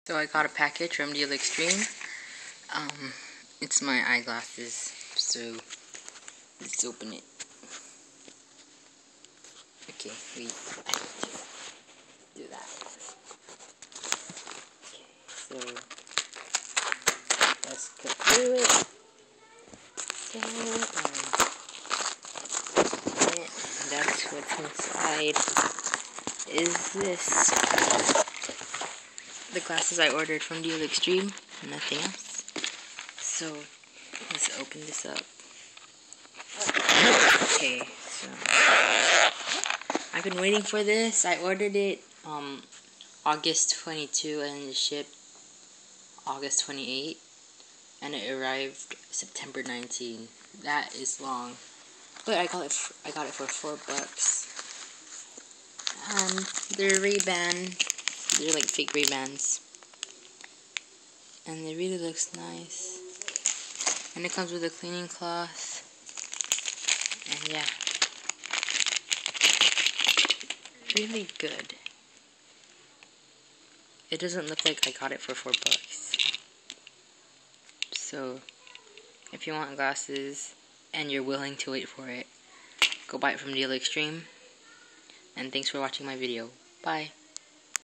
So I got a package from Dealextreme. It's my eyeglasses. So let's open it. Okay, wait. I have to do that. Okay, so let's go through it. So that's what's inside. Is this the glasses I ordered from Dealextreme? Nothing else. So let's open this up. Okay, so I've been waiting for this. I ordered it August 22 and it shipped August 28, and it arrived September 19. That is long, but I got it for $4. And they're Ray-Ban. They're like fake Ray-Bans, and it really looks nice. And it comes with a cleaning cloth. And yeah, really good. It doesn't look like I got it for $4. So if you want glasses and you're willing to wait for it, go buy it from Dealextreme. And thanks for watching my video. Bye.